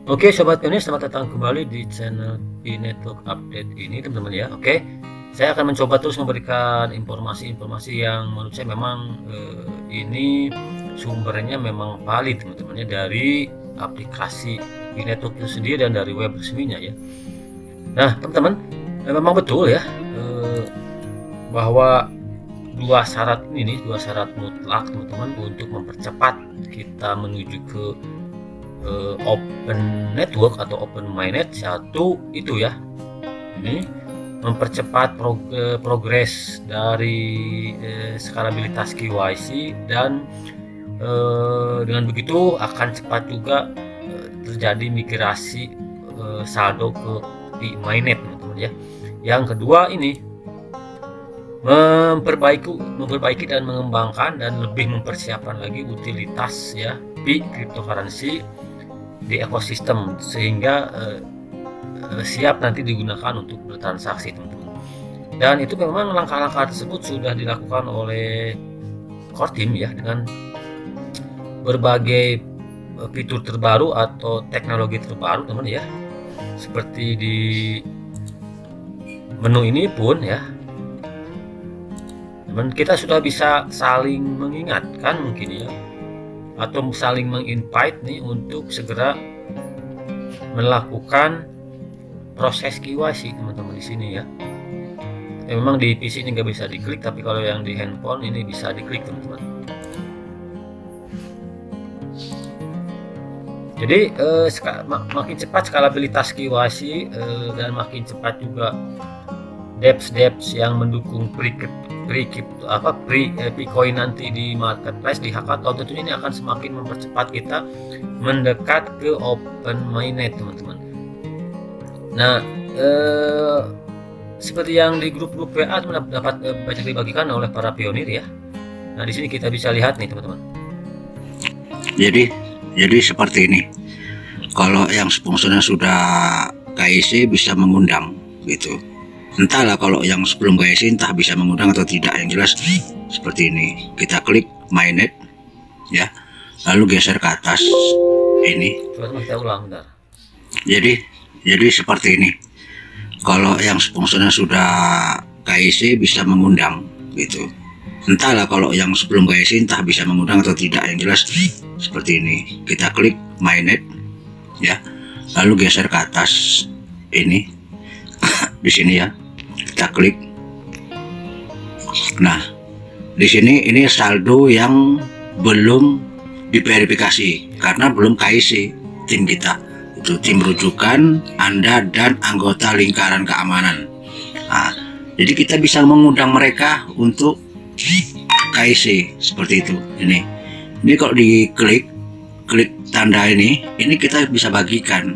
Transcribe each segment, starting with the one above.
Oke Sobat Pioneer, selamat datang kembali di channel P-Network Update ini teman-teman ya. Oke, saya akan mencoba terus memberikan informasi-informasi yang menurut saya memang ini sumbernya memang valid teman-teman ya, dari aplikasi P-Network itu sendiri dan dari web resminya ya. Nah teman-teman, memang betul ya bahwa dua syarat mutlak teman-teman untuk mempercepat kita menuju ke open network atau open mainnet. Satu itu ya, ini mempercepat progres dari skalabilitas KYC, dan dengan begitu akan cepat juga terjadi migrasi saldo ke mainnet teman-teman ya. Yang kedua ini memperbaiki dan mengembangkan dan lebih mempersiapkan lagi utilitas ya cryptocurrency di ekosistem, sehingga siap nanti digunakan untuk bertransaksi teman-teman. Dan itu memang langkah-langkah tersebut sudah dilakukan oleh core team ya, dengan berbagai fitur terbaru atau teknologi terbaru teman ya. Seperti di menu ini pun ya, teman, kita sudah bisa saling mengingatkan mungkin ya, atau saling menginvite nih untuk segera melakukan proses KYC teman-teman di sini ya. Memang di PC ini nggak bisa diklik, tapi kalau yang di handphone ini bisa diklik teman-teman. Jadi makin cepat skalabilitas KYC dan makin cepat juga dApps yang mendukung Bitcoin nanti di marketplace, di hackathon, tentunya ini akan semakin mempercepat kita mendekat ke open mainnet teman-teman. Nah, seperti yang di grup-grup WA dapat banyak dibagikan oleh para pionir ya. Nah, di sini kita bisa lihat nih teman-teman. Jadi seperti ini. Kalau yang sponsornya sudah KIC bisa mengundang gitu. Entahlah kalau yang sebelum KIC entah bisa mengundang atau tidak, yang jelas seperti ini. Kita klik mainnet ya, lalu geser ke atas ini. Coba kita ulang bentar. Jadi seperti ini. Kalau yang sponsornya sudah KIC bisa mengundang gitu. Entahlah kalau yang sebelum KIC entah bisa mengundang atau tidak, yang jelas seperti ini. Kita klik mainnet ya, lalu geser ke atas ini. Di sini ya, kita klik. Nah, di sini ini saldo yang belum diverifikasi karena belum KIC tim kita. Itu tim rujukan Anda dan anggota lingkaran keamanan. Nah, jadi kita bisa mengundang mereka untuk KIC seperti itu. Ini kalau diklik tanda ini kita bisa bagikan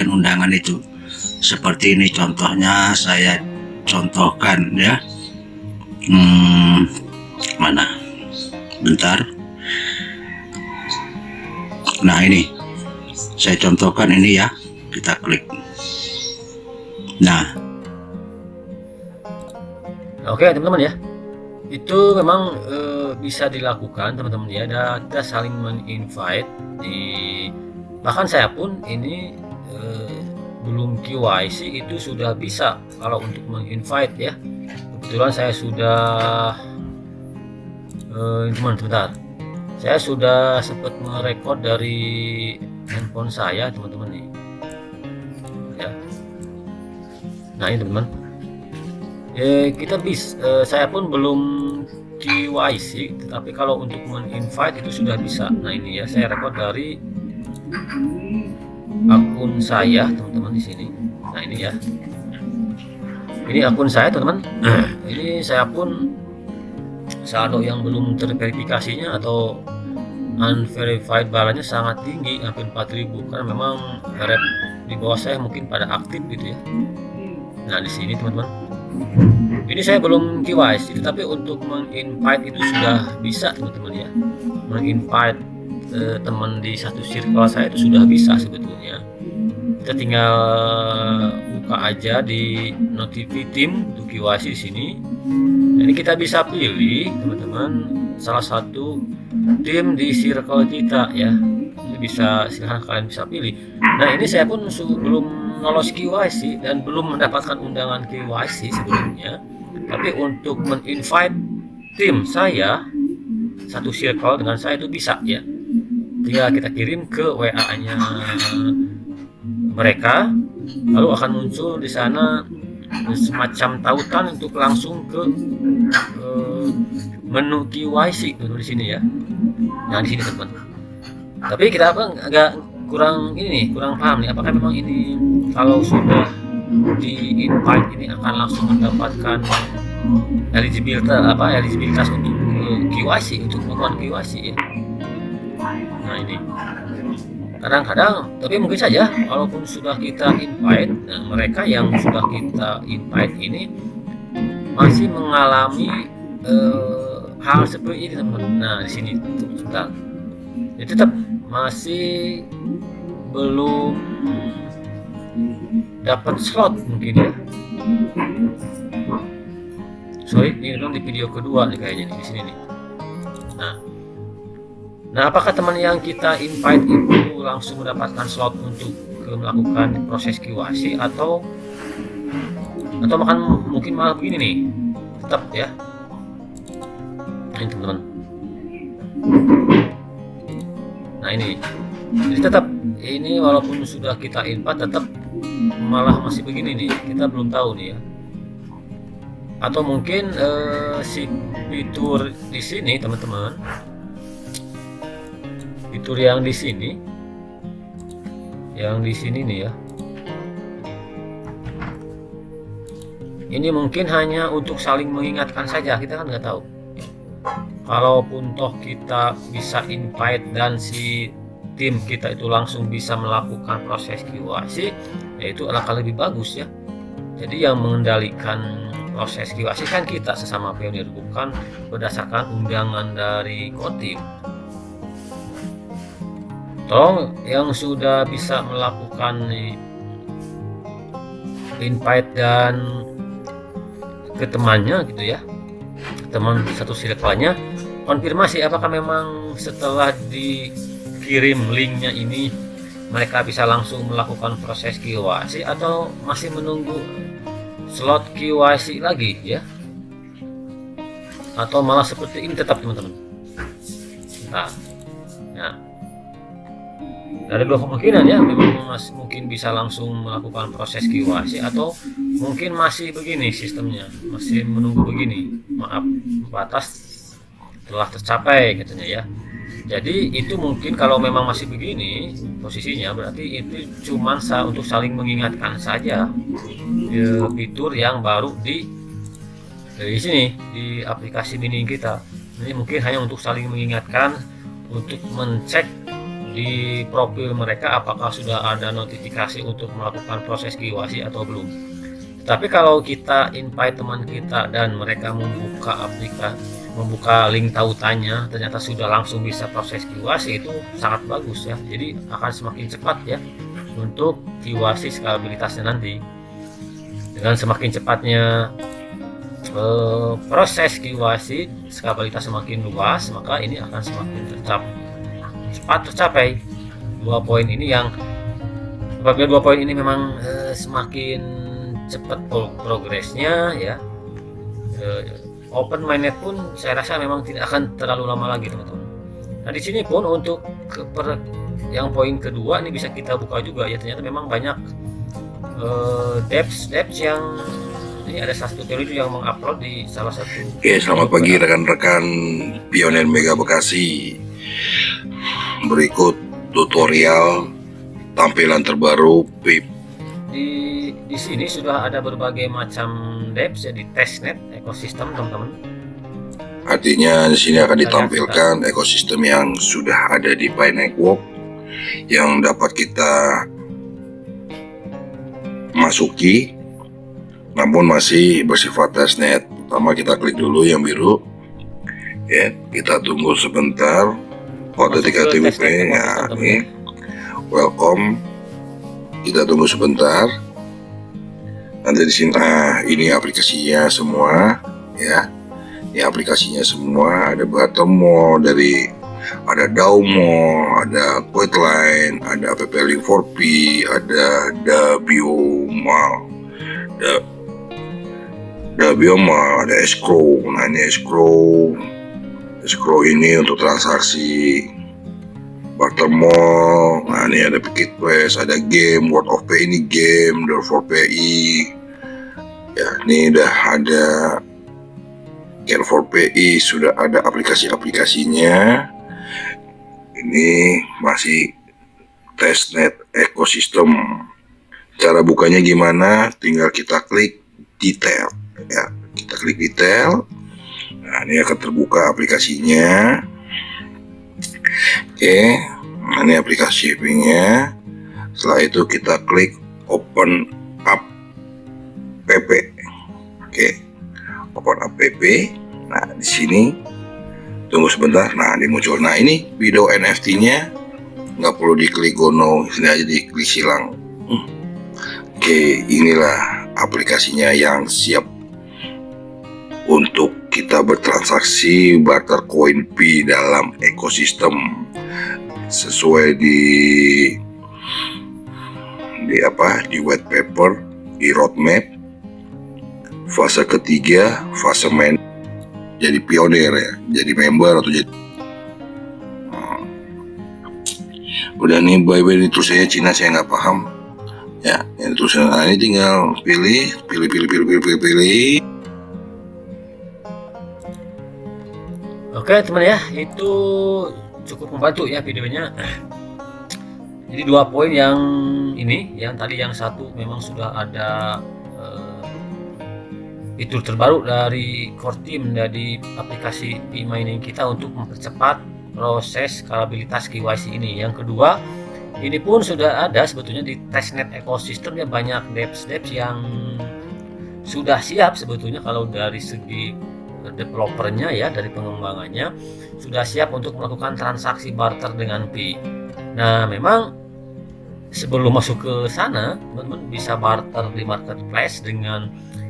undangan itu. Seperti ini contohnya, saya contohkan ya. Mana? Bentar. Nah, ini saya contohkan ini ya. Kita klik. Nah. Oke teman-teman ya. Itu memang bisa dilakukan teman-teman ya. Dan kita saling men-invite bahkan saya pun ini belum KYC itu sudah bisa kalau untuk menginvite ya. Kebetulan saya sudah sebentar, saya sudah sempat merekod dari handphone saya teman-teman nih ya. Nah ini teman-teman, kita bisa, saya pun belum KYC, tetapi kalau untuk menginvite itu sudah bisa. Nah ini ya, saya rekod dari akun saya teman-teman di sini. Nah ini ya, ini akun saya teman-teman. Ini saya pun saldo yang belum terverifikasinya atau unverified balance sangat tinggi, hampir 4.000, karena memang rep di bawah saya mungkin pada aktif gitu ya. Nah di sini teman-teman, ini saya belum KYC, tetapi untuk menginvite itu sudah bisa teman-teman ya. Menginvite teman di satu circle saya itu sudah bisa sebetulnya. Kita tinggal buka aja di notifi tim untuk KYC di sini. Ini kita bisa pilih teman-teman salah satu tim di circle kita ya. Jadi bisa silahkan kalian bisa pilih. Nah ini saya pun belum lolos KYC dan belum mendapatkan undangan KYC sebelumnya, tapi untuk men-invite tim saya satu circle dengan saya itu bisa ya. Tinggal kita kirim ke WA-nya mereka, lalu akan muncul di sana semacam tautan untuk langsung ke menu KYC di sini ya. Nah di sini teman. Tapi kita agak kurang paham nih, apakah memang ini kalau sudah di invite ini akan langsung mendapatkan eligibilitas untuk KYC, untuk melakukan KYC ya. Nah ini kadang-kadang, tapi mungkin saja walaupun sudah kita invite, nah mereka yang sudah kita invite ini masih mengalami hal seperti ini teman-teman. Nah di sini sebentar, jadi tetap masih belum dapat slot mungkin ya. Sorry, ini belum di video kedua nih kayaknya di sini nih. Nah, apakah teman yang kita invite itu langsung mendapatkan slot untuk melakukan proses KYC atau mungkin malah begini nih, tetap ya. Ini teman-teman. Nah ini, jadi tetap ini walaupun sudah kita invite tetap malah masih begini nih, kita belum tahu nih ya. Atau mungkin si fitur di sini teman-teman, fitur yang di sini nih ya, ini mungkin hanya untuk saling mengingatkan saja, kita kan nggak tahu. Kalaupun toh kita bisa invite dan si tim kita itu langsung bisa melakukan proses KYC, yaitu akan lebih bagus ya. Jadi yang mengendalikan proses KYC kan kita sesama pionir, bukan berdasarkan undangan dari Kotim. Tolong yang sudah bisa melakukan invite dan ke temannya gitu ya, teman satu circle-nya, konfirmasi apakah memang setelah dikirim linknya ini mereka bisa langsung melakukan proses KYC atau masih menunggu slot KYC lagi ya, atau malah seperti ini tetap teman-teman. Nah, ada dua kemungkinan ya, memang mungkin bisa langsung melakukan proses KYC atau mungkin masih begini sistemnya, masih menunggu begini, maaf batas telah tercapai katanya ya. Jadi itu mungkin kalau memang masih begini posisinya, berarti itu cuma untuk saling mengingatkan saja fitur yang baru di sini di aplikasi mini kita. Ini mungkin hanya untuk saling mengingatkan, untuk mencek di profil mereka apakah sudah ada notifikasi untuk melakukan proses KYC atau belum. Tapi kalau kita invite teman kita dan mereka membuka link tautannya ternyata sudah langsung bisa proses KYC, itu sangat bagus ya. Jadi akan semakin cepat ya untuk KYC skalabilitasnya nanti. Dengan semakin cepatnya proses KYC skalabilitas semakin luas, maka ini akan semakin cepat tercapai dua poin ini. Yang apabila dua poin ini memang semakin cepat progresnya ya, open mainnet pun saya rasa memang tidak akan terlalu lama lagi teman-teman. Nah di sini pun untuk yang poin kedua ini bisa kita buka juga ya, ternyata memang banyak devs yang ini ada satu teknologi yang mengupload di salah satu. Oke, selamat pagi rekan-rekan Pionir Mega Bekasi. Berikut tutorial tampilan terbaru PIP. Di sini sudah ada berbagai macam devs ya, di testnet ekosistem teman-teman. Artinya di sini akan ditampilkan ekosistem yang sudah ada di Pi Network yang dapat kita masuki, namun masih bersifat testnet. Pertama kita klik dulu yang biru, ya kita tunggu sebentar. Kode 3TWP ya, ini welcome. Kita tunggu sebentar. Nanti di sini, ini aplikasinya semua, ya. Ini aplikasinya semua. Ada bottom mau dari Ada Daumo, ada Quitline, ada PP Link 4P, ada Dabioma, ada escrow. Nah ini escrow ini untuk transaksi barter mall. Nah ini ada Picket Quest, ada game, World of Pay ini game, Door 4PI. Ya ini udah ada Can 4PI, sudah ada aplikasi-aplikasinya. Ini masih testnet ekosistem. Cara bukanya gimana? Tinggal kita klik detail ya. Kita klik detail. Nah, ini akan terbuka aplikasinya. Oke. Nah, ini aplikasi shippingnya. Setelah itu kita klik open up pp. Oke. Open up pp. Nah, di sini tunggu sebentar. Nah, ini muncul. Nah, ini video NFT-nya nggak perlu diklik Gono, sini aja diklik silang. Oke, inilah aplikasinya yang siap untuk kita bertransaksi barter koin Pi dalam ekosistem sesuai di white paper, di roadmap. Fase ketiga, fase main jadi pionir ya, jadi member atau jadi udah nih by ini tulisannya Cina, saya nggak paham ya. Ini tulisan, nah ini tinggal pilih. Oke teman ya, itu cukup membantu ya videonya. Jadi 2 poin yang ini, yang tadi yang satu memang sudah ada fitur terbaru dari core team dari aplikasi e-mining kita untuk mempercepat proses skalabilitas KYC ini. Yang kedua, ini pun sudah ada sebetulnya di testnet ekosistem ya, banyak dApps yang sudah siap sebetulnya kalau dari segi developernya ya, dari pengembangannya sudah siap untuk melakukan transaksi barter dengan Pi. Nah, memang sebelum masuk ke sana, teman-teman bisa barter di marketplace dengan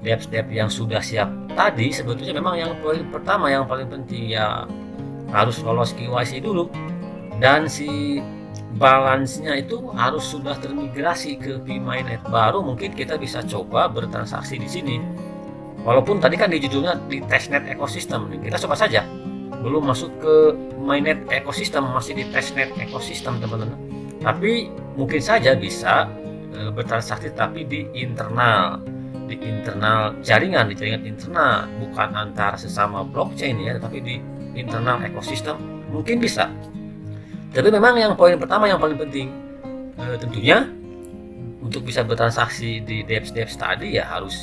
dApps yang sudah siap tadi. Sebetulnya memang yang poin pertama yang paling penting ya harus lolos KYC dulu, dan si balance-nya itu harus sudah termigrasi ke Pi-mainnet, baru mungkin kita bisa coba bertransaksi di sini. Walaupun tadi kan di judulnya di testnet ekosistem, kita coba saja. Belum masuk ke mainnet ekosistem, masih di testnet ekosistem teman-teman. Tapi mungkin saja bisa bertransaksi tapi di internal jaringan, di jaringan internal, bukan antara sesama blockchain ya, tapi di internal ekosistem mungkin bisa. Tapi memang yang poin pertama yang paling penting tentunya untuk bisa bertransaksi di dApps tadi ya harus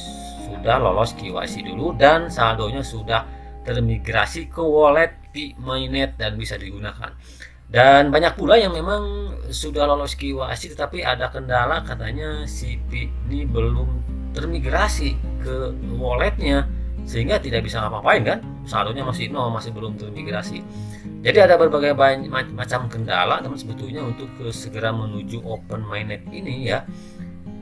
sudah lolos KYC dulu dan saldonya sudah termigrasi ke wallet Pi-mainnet dan bisa digunakan. Dan banyak pula yang memang sudah lolos KYC tetapi ada kendala, katanya si Pi ini belum termigrasi ke walletnya sehingga tidak bisa ngapa-ngapain kan, saldonya masih nol, masih belum termigrasi. Jadi ada berbagai macam kendala teman sebetulnya untuk segera menuju open mainnet ini ya.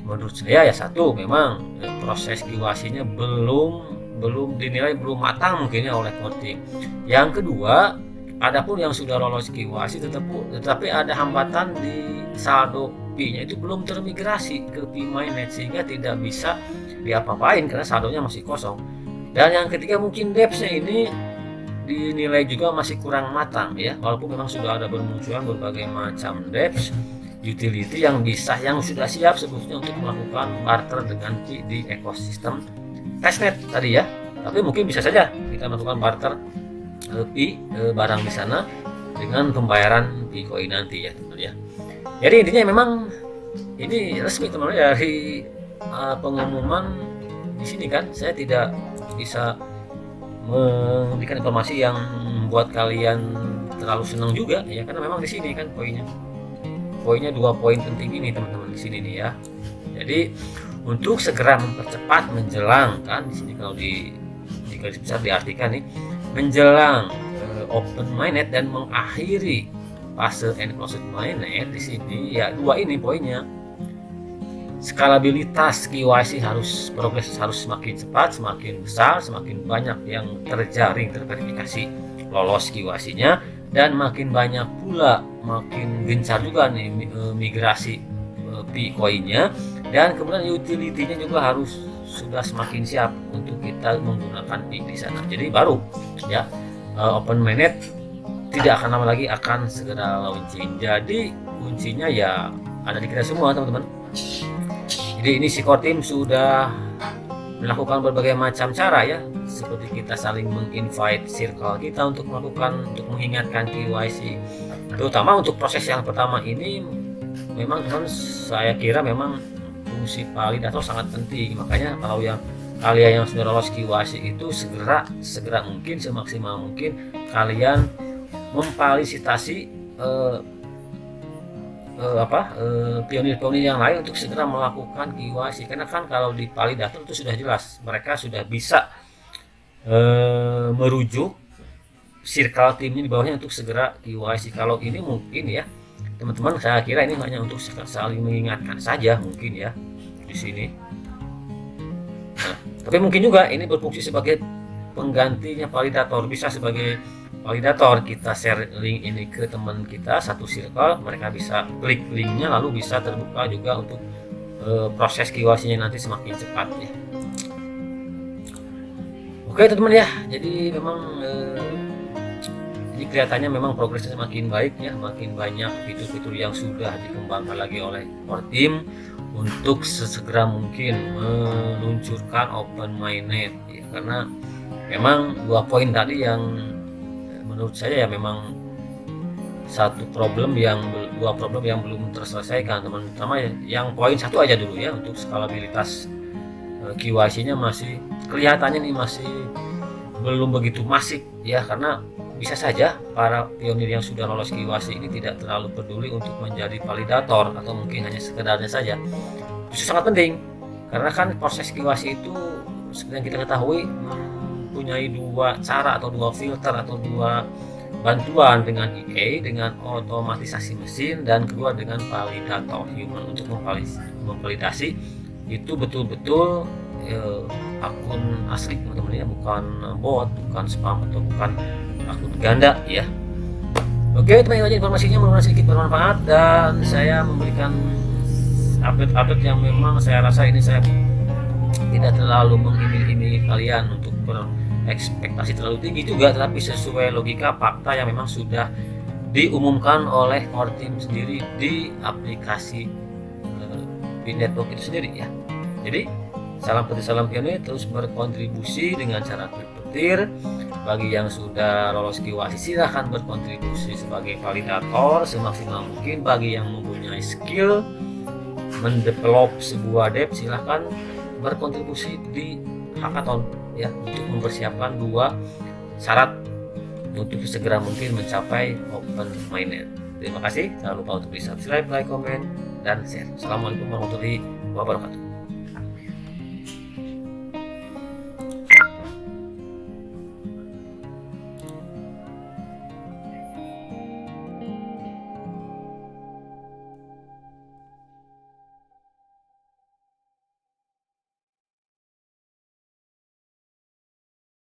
Menurut saya ya satu, memang proses KYC-nya belum dinilai belum matang mungkinnya oleh core team. Yang kedua, adapun yang sudah lolos KYC tetapi ada hambatan di saldo Pi-nya itu belum termigrasi ke Pi-mainnet sehingga tidak bisa diapa-apain karena saldonya masih kosong. Dan yang ketiga mungkin dApps-nya ini dinilai juga masih kurang matang ya, walaupun memang sudah ada bermunculan berbagai macam dApps utility yang sudah siap sebetulnya untuk melakukan barter dengan Pi di ekosistem testnet tadi ya. Tapi mungkin bisa saja kita melakukan barter Pi barang di sana dengan pembayaran Bitcoin nanti ya teman ya. Jadi intinya memang ini resmi teman dari pengumuman di sini kan, saya tidak bisa memberikan informasi yang membuat kalian terlalu senang juga ya, karena memang di sini kan poinnya 2 poin penting ini teman-teman di sini nih ya. Jadi untuk segera mempercepat menjelang kan di sini, kalau di garis besar diartikan nih, menjelang open mainnet dan mengakhiri fase enclosed mainnet di sini ya, 2 ini poinnya. Skalabilitas KYC progres harus semakin cepat, semakin besar, semakin banyak yang terjaring terverifikasi lolos KYC-nya, dan makin banyak pula, makin gencar juga nih migrasi Bitcoin-nya, dan kemudian utility-nya juga harus sudah semakin siap untuk kita menggunakan PIK di sana. Jadi baru ya Open Mainnet tidak akan lama lagi akan segera launching. Jadi kuncinya ya ada di kita semua teman-teman. Jadi ini si core team sudah melakukan berbagai macam cara ya, seperti kita saling menginvite circle kita untuk mengingatkan KYC, terutama untuk proses yang pertama ini. Memang teman, saya kira memang fungsi validator sangat penting. Makanya kalau yang kalian yang sudah lolos KYC itu segera mungkin, semaksimal mungkin kalian memfasilitasi pionir-pionir yang lain untuk segera melakukan KYC. Karena kan kalau di validator itu sudah jelas mereka sudah bisa merujuk circle timnya di bawahnya untuk segera KYC. Kalau ini mungkin ya teman-teman, saya kira ini hanya untuk saling mengingatkan saja mungkin ya di sini. Nah, tapi mungkin juga ini berfungsi sebagai penggantinya validator, bisa sebagai validator. Kita share link ini ke teman kita satu circle, mereka bisa klik linknya lalu bisa terbuka juga untuk proses KYC-nya nanti semakin cepat ya. Oke teman-teman ya, jadi memang ini kelihatannya memang progresnya semakin baik ya, makin banyak fitur-fitur yang sudah dikembangkan lagi oleh core team untuk sesegera mungkin meluncurkan Open Mainnet ya, karena memang dua poin tadi yang menurut saya ya memang dua problem yang belum terselesaikan teman. Pertama yang poin satu aja dulu ya, untuk skalabilitas KYC-nya masih kelihatannya nih masih belum begitu masif ya, karena bisa saja para pionir yang sudah lolos KYC ini tidak terlalu peduli untuk menjadi validator atau mungkin hanya sekedarnya saja. Itu sangat penting karena kan proses KYC itu seperti yang kita ketahui mempunyai dua cara atau dua filter atau dua bantuan, dengan EA dengan otomatisasi mesin, dan kedua dengan validator human untuk memvalidasi itu betul-betul akun asli teman-teman ya, bukan bot, bukan spam atau bukan akun ganda ya. Oke teman-teman, aja informasinya mudah-mudahan sedikit bermanfaat dan saya memberikan update-update yang memang saya rasa ini saya tidak terlalu mengiming-imingi kalian untuk berekspektasi terlalu tinggi juga, tetapi sesuai logika fakta yang memang sudah diumumkan oleh core team sendiri di aplikasi Bitnetwork itu sendiri ya. Jadi salam petir salam pionir, terus berkontribusi dengan cara klik-petir. Bagi yang sudah lolos KYC silahkan berkontribusi sebagai validator semaksimal mungkin. Bagi yang mempunyai skill mendevelop sebuah dev silahkan berkontribusi di hackathon ya, untuk mempersiapkan dua syarat untuk segera mungkin mencapai Open Mainnet. Terima kasih, jangan lupa untuk di subscribe, like, komen, dan share. Assalamualaikum warahmatullahi wabarakatuh.